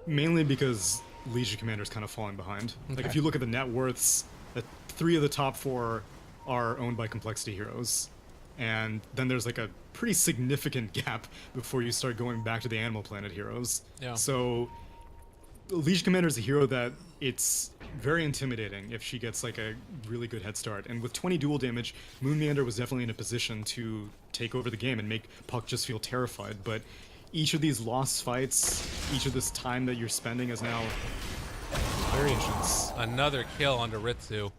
Mainly because Legion Commander's kind of falling behind. Like, if you look at the net worths, 3 of the top 4 are owned by Complexity heroes. And then there's like a pretty significant gap before you start going back to the Animal Planet heroes. Yeah. So Legion Commander is a hero that it's very intimidating if she gets like a really good head start. And with 20 dual damage, Moon Meander was definitely in a position to take over the game and make Puck just feel terrified. But each of these lost fights, each of this time that you're spending is now variations. Another kill onto Ritsu.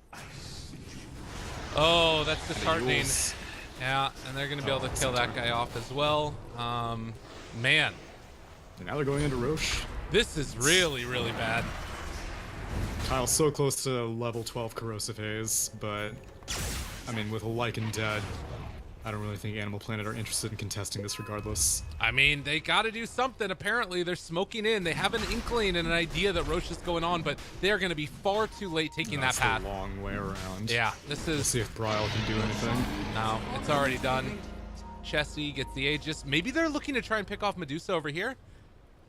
Oh, that's disheartening. Yeah, and they're going to be able to kill that guy off as well. Man. And now they're going into Roche. This is really, really bad. Kyle's so close to level 12 Corrosive Haze, but, I mean, with a Lycan dead, I don't really think Animal Planet are interested in contesting this regardless. I mean, they got to do something. Apparently, they're smoking in. They have an inkling and an idea that Roche is going on, but they're going to be far too late taking that path. That's a long way around. Yeah, this is... We'll see if Bryle can do anything. No, it's already done. Chessie gets the Aegis. Maybe they're looking to try and pick off Medusa over here.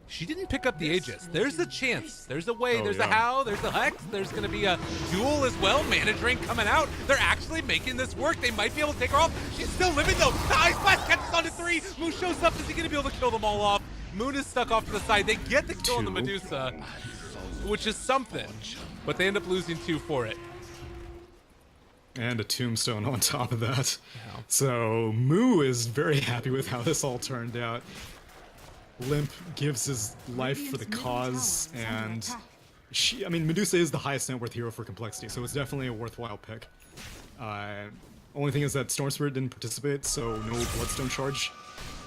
She didn't pick up the Aegis. There's a chance. There's a way. There's a how. There's a hex. There's going to be a duel as well. Mana Drain coming out. They're actually making this work. They might be able to take her off. She's still living, though. The Ice Blast catches onto 3. Moon shows up. Is he going to be able to kill them all off? Moon is stuck off to the side. They get the kill on the Medusa, which is something. But they end up losing 2 for it. And a Tombstone on top of that. Yeah. So Moo is very happy with how this all turned out. Limp gives his life for the cause, and I mean, Medusa is the highest net worth hero for complexity, so it's definitely a worthwhile pick. Only thing is that Storm Spirit didn't participate, so no Bloodstone charge.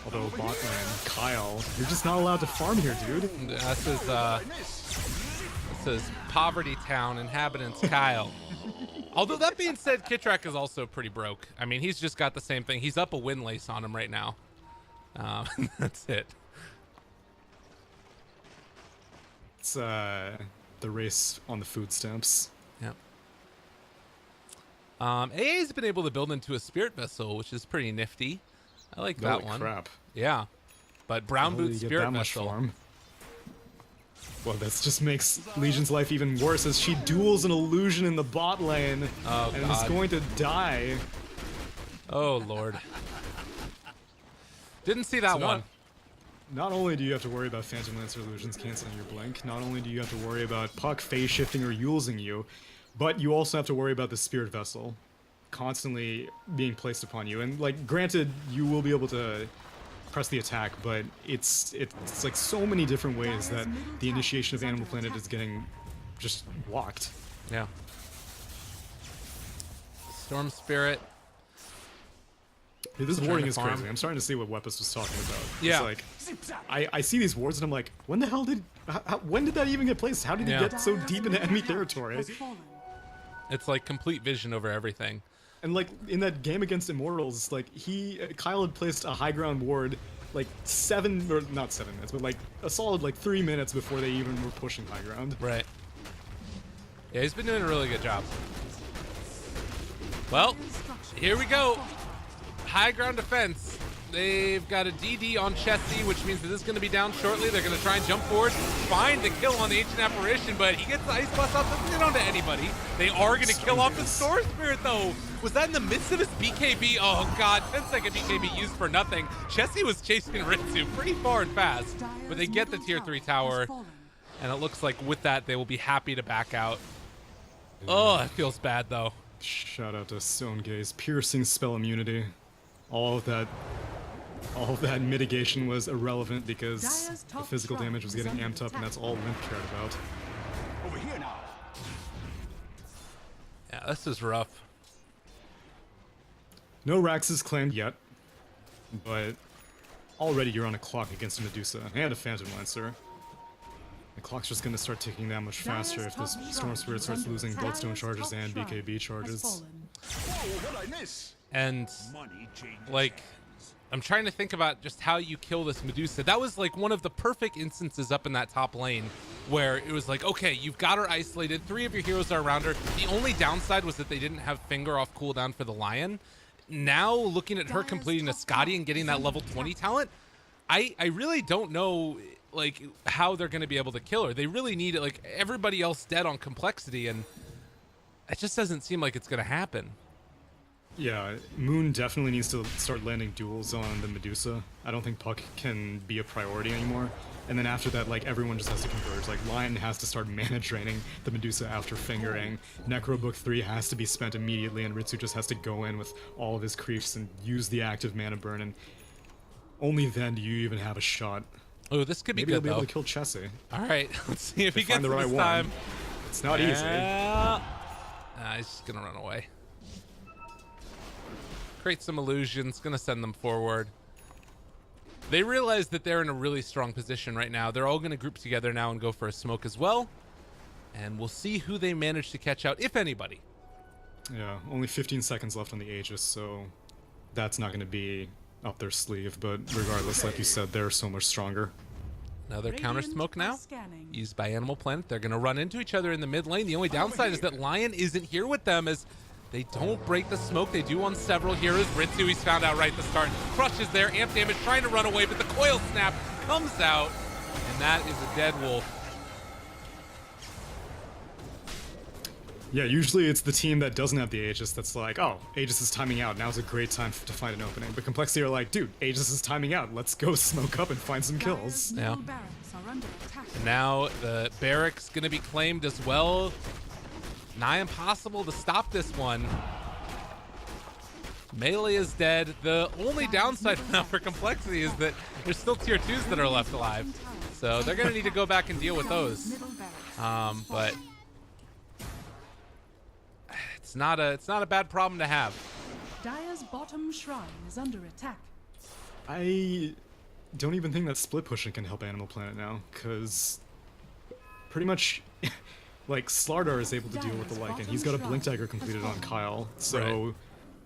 Although bot lane, coL, you're just not allowed to farm here, dude. This is Poverty Town, inhabitants coL. Although that being said, Kitrak is also pretty broke. I mean, he's just got the same thing. He's up a Windlace on him right now. That's it. It's the race on the food stamps. Yep. AA's been able to build into a Spirit Vessel, which is pretty nifty. I like that Holy one. Crap. Yeah. But Brown Boot Spirit Vessel. Well, this just makes Legion's life even worse as she duels an illusion in the bot lane and is going to die. Oh, Lord. Didn't see that one. Not only do you have to worry about Phantom Lancer illusions canceling your blink, not only do you have to worry about Puck phase shifting or Yulesing you, but you also have to worry about the Spirit Vessel constantly being placed upon you. And, like, granted, you will be able to press the attack, but it's like so many different ways that the initiation of Animal Planet is getting just blocked. Yeah. Storm Spirit. Dude, this warding is crazy. I'm starting to see what Weapus was talking about. Yeah. It's like, I see these wards and I'm like, when the hell when did that even get placed? How did he get so deep into enemy territory? It's like complete vision over everything. And like in that game against Immortals, like coL had placed a high ground ward like not 7 minutes, but like a solid like 3 minutes before they even were pushing high ground. Right. Yeah, he's been doing a really good job. Well, here we go. High ground defense. They've got a DD on Chessie, which means that this is going to be down shortly. They're going to try and jump forward, find the kill on the Ancient Apparition, but he gets the Ice Blast off, doesn't get onto anybody. They are going to kill off the Storm Spirit, though. Was that in the midst of his BKB? Oh, God, 10-second BKB used for nothing. Chessie was chasing Ritsu pretty far and fast, but they get the Tier 3 tower, and it looks like with that, they will be happy to back out. Oh, it feels bad, though. Shout out to Stone Gaze. Piercing spell immunity. All of that mitigation was irrelevant because the physical damage was getting amped up, and that's all Limp cared about. Over here now. Yeah, this is rough. No Raxes claimed yet, but already you're on a clock against a Medusa and a Phantom Lancer. The clock's just gonna start ticking that much faster if this Storm Spirit starts losing Bloodstone charges and BKB charges. Whoa, what I miss? And, Money changes. like, I'm trying to think about just how you kill this Medusa. That was like one of the perfect instances up in that top lane where it was like, okay, you've got her isolated. 3 of your heroes are around her. The only downside was that they didn't have Finger off cooldown for the Lion. Now, looking at her completing a Scotty and getting that level 20 talent, I really don't know, like, how they're going to be able to kill her. They really need it, like, everybody else dead on complexity, and it just doesn't seem like it's going to happen. Yeah, Moon definitely needs to start landing duels on the Medusa. I don't think Puck can be a priority anymore. And then after that, like, everyone just has to converge. Like, Lion has to start mana draining the Medusa after fingering. Necro Book 3 has to be spent immediately, and Ritsu just has to go in with all of his creeps and use the active mana burn, and only then do you even have a shot. Oh, this could be Maybe good, he'll be though. able to kill Chessie. All right, let's see if he gets Find the right this one. time. It's not easy. Nah, he's just going to run away. Create some illusions, gonna send them forward. They realize that they're in a really strong position right now. They're all gonna group together now and go for a smoke as well. And we'll see who they manage to catch out, if anybody. Yeah, only 15 seconds left on the Aegis, so that's not gonna be up their sleeve, but regardless, like you said, they're so much stronger. Another counter smoke now, used by Animal Planet. They're gonna run into each other in the mid lane. The only downside is that Lion isn't here with them as they don't break the smoke. They do on several heroes. Ritsu, he's found out right at the start. Crushes there, amp damage, trying to run away, but the coil snap comes out, and that is a dead wolf. Yeah, usually it's the team that doesn't have the Aegis that's like, oh, Aegis is timing out, now's a great time to find an opening. But Complexity are like, dude, Aegis is timing out, let's go smoke up and find some kills. Yeah. And now the barracks gonna be claimed as well. Nigh impossible to stop this one. Melee is dead. The only downside now for Complexity is that there's still tier 2s that are left alive. So they're going to need to go back and deal with those. But it's not a bad problem to have. Dire's bottom shrine is under attack. I don't even think that split pushing can help Animal Planet now, because pretty much, like, StarLadder is able to deal with the Lycan. He's got a Blink Dagger completed on coL, so Right.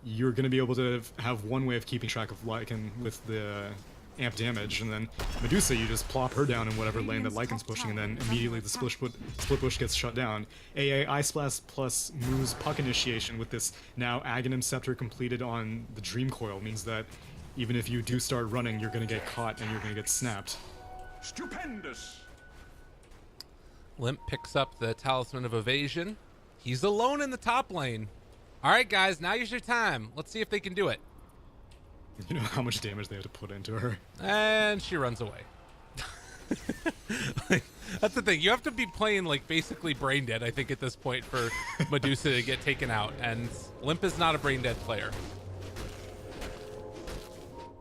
you're going to be able to have one way of keeping track of Lycan with the amp damage, and then Medusa, you just plop her down in whatever lane that Lycan's pushing, and then immediately the split push gets shut down. AA Ice Blast plus Moo's Puck Initiation with this now Aghanim Scepter completed on the Dream Coil means that even if you do start running, you're going to get caught and you're going to get snapped. Stupendous. Limp picks up the Talisman of Evasion. He's alone in the top lane. All right, guys, now is your time. Let's see if they can do it. You know how much damage they have to put into her. And she runs away. Like, that's the thing. You have to be playing, like, basically brain dead, I think, at this point for Medusa to get taken out. And Limp is not a brain dead player.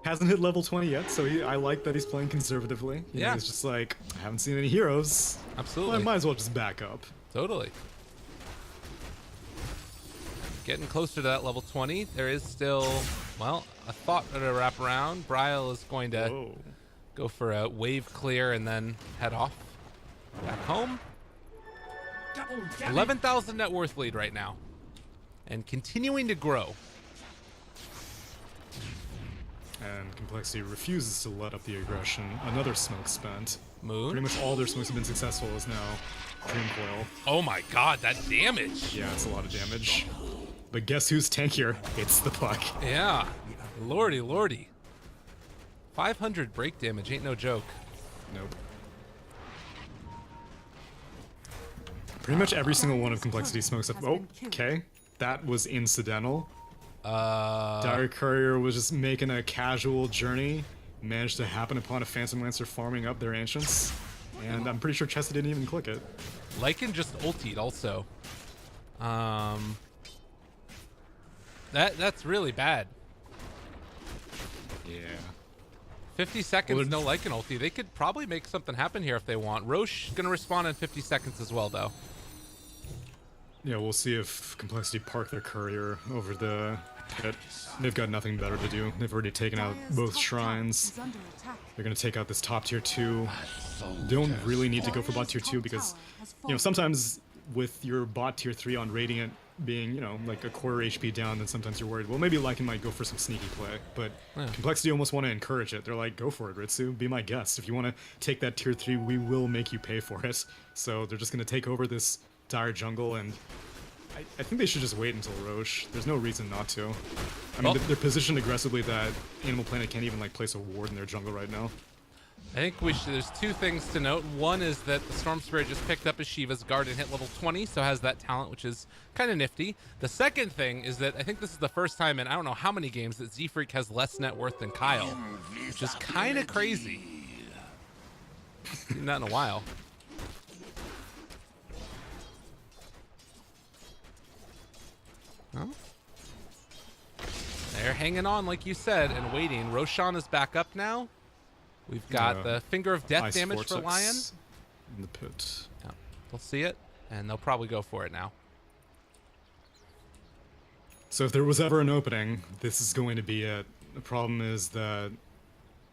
Hasn't hit level 20 yet, so I like that he's playing conservatively. You know, Yeah. he's just like, I haven't seen any heroes. Absolutely. Well, I might as well just back up. Totally. Getting closer to that level 20. There is still, well, a thought to wrap around. Bryle is going to Whoa. go for a wave clear and then head off back home. 11,000 net worth lead right now. And continuing to grow. And Complexity refuses to let up the aggression. Another smoke spent. Moon. Pretty much all their smokes have been successful is now Dream Coil. Oh my god, that damage. Yeah, it's a lot of damage. But guess who's tankier? It's the Puck. Yeah. Lordy, lordy. 500 break damage ain't no joke. Nope. Pretty much every single one of Complexity smokes up. Oh, okay. That was incidental. Dire Courier was just making a casual journey, managed to happen upon a Phantom Lancer farming up their ancients, and I'm pretty sure Chesty didn't even click it. Lycan just ultied also. That's really bad. Yeah. 50 seconds, Well, no Lycan ulti. They could probably make something happen here if they want. Roche gonna respond in 50 seconds as well, though. Yeah, we'll see if Complexity park their Courier over the pit. They've got nothing better to do. They've already taken out both shrines. They're gonna take out this top tier 2. Don't really need to go for bot tier 2 because, you know, sometimes with your bot tier 3 on Radiant being, you know, like a quarter HP down, then sometimes you're worried, well, maybe Lycan might go for some sneaky play. But Complexity almost want to encourage it. They're like, go for it, Ritsu. Be my guest. If you want to take that tier 3, we will make you pay for it. So they're just gonna take over this Dire jungle, and I think they should just wait until Roche. There's no reason not to. I mean, they're positioned aggressively that Animal Planet can't even, like, place a ward in their jungle right now. I think there's two things to note. One is that the Storm Spirit just picked up as Shiva's guard and hit level 20, so has that talent, which is kind of nifty. The second thing is that I think this is the first time in I don't know how many games that Z-Freak has less net worth than coL, which is kind of crazy. Seen that in a while. Huh? They're hanging on, like you said, and waiting. Roshan is back up now. We've got the Finger of Death Ice damage for Vortex Lion. in the pit. Yeah, they'll see it, and they'll probably go for it now. So if there was ever an opening, this is going to be it. The problem is that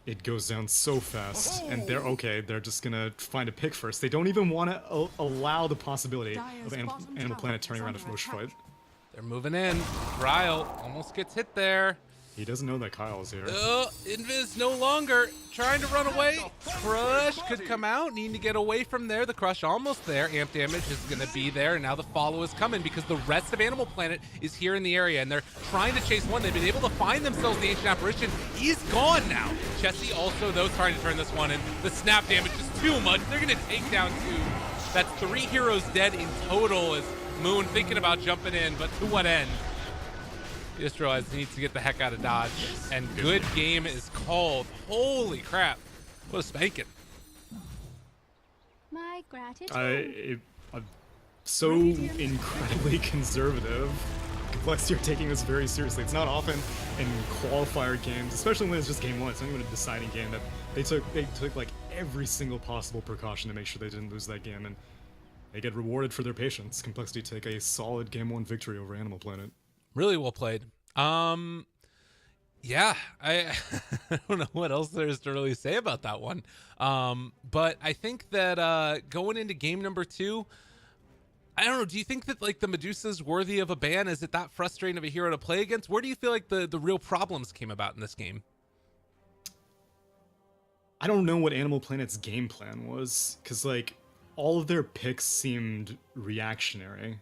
it goes down so fast, and they're just gonna find a pick first. They don't even want to allow the possibility of Animal Planet turning around a Roche fight. They're moving in. Ryle almost gets hit there. He doesn't know that Kyle is here. Invis no longer trying to run away. Crush could come out, needing to get away from there. The Crush almost there. Amp damage is going to be there, and now the follow is coming because the rest of Animal Planet is here in the area, and they're trying to chase one. They've been able to find themselves the Ancient Apparition. He's gone now. Chesty also, though, trying to turn this one in. The snap damage is too much. They're going to take down 2. That's 3 heroes dead in total as Moon thinking about jumping in, but to what end? He just realized he needs to get the heck out of Dodge, and good game is called. Holy crap. What a spanking. My gratitude. I'm so incredibly conservative. Complexity are taking this very seriously. It's not often in qualifier games, especially when it's just game 1. It's not even a deciding game that they took like every single possible precaution to make sure they didn't lose that game, and they get rewarded for their patience. Complexity take a solid Game 1 victory over Animal Planet. Really well played. Yeah, I don't know what else there is to really say about that one. But I think that going into game number 2, I don't know, do you think that like the Medusa's worthy of a ban? Is it that frustrating of a hero to play against? Where do you feel like the real problems came about in this game? I don't know what Animal Planet's game plan was, because like all of their picks seemed reactionary.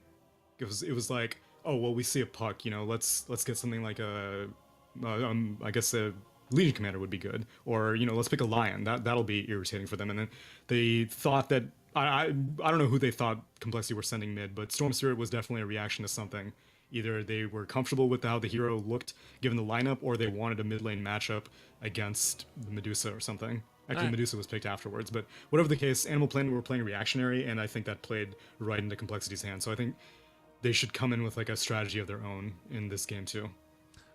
It was like, oh well, we see a puck, let's get something like I guess a Legion Commander would be good, or let's pick a Lion. That'll be irritating for them. And then they thought that I don't know who they thought Complexity were sending mid, but Storm Spirit was definitely a reaction to something. Either they were comfortable with how the hero looked given the lineup, or they wanted a mid lane matchup against the Medusa or something. Actually, Medusa was picked afterwards, but whatever the case, Animal Planet were playing reactionary, and I think that played right into Complexity's hand. So I think they should come in with like a strategy of their own in this game too.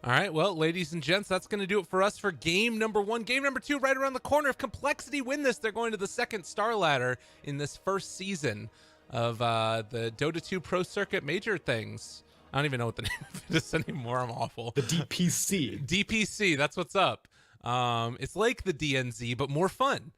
All right, well, ladies and gents, that's going to do it for us for game number 1. Game number 2 right around the corner. If Complexity win this, they're going to the second StarLadder in this first season of the Dota 2 Pro Circuit Major things. I don't even know what the name of it is anymore. I'm awful. The DPC. DPC, that's what's up. It's like the DNZ, but more fun.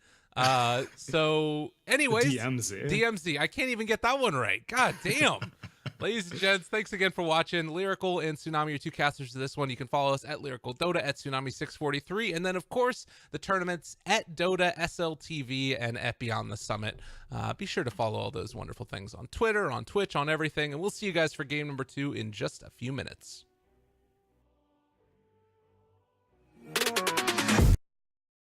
So anyways, DMZ. I can't even get that one right. God damn. Ladies and gents, thanks again for watching. Lyrical and Tsunami are two casters to this one. You can follow us at Lyrical Dota, at Tsunami643, and then, of course, the tournaments at Dota, SLTV, and at Beyond the Summit. Be sure to follow all those wonderful things on Twitter, on Twitch, on everything, and we'll see you guys for game number 2 in just a few minutes.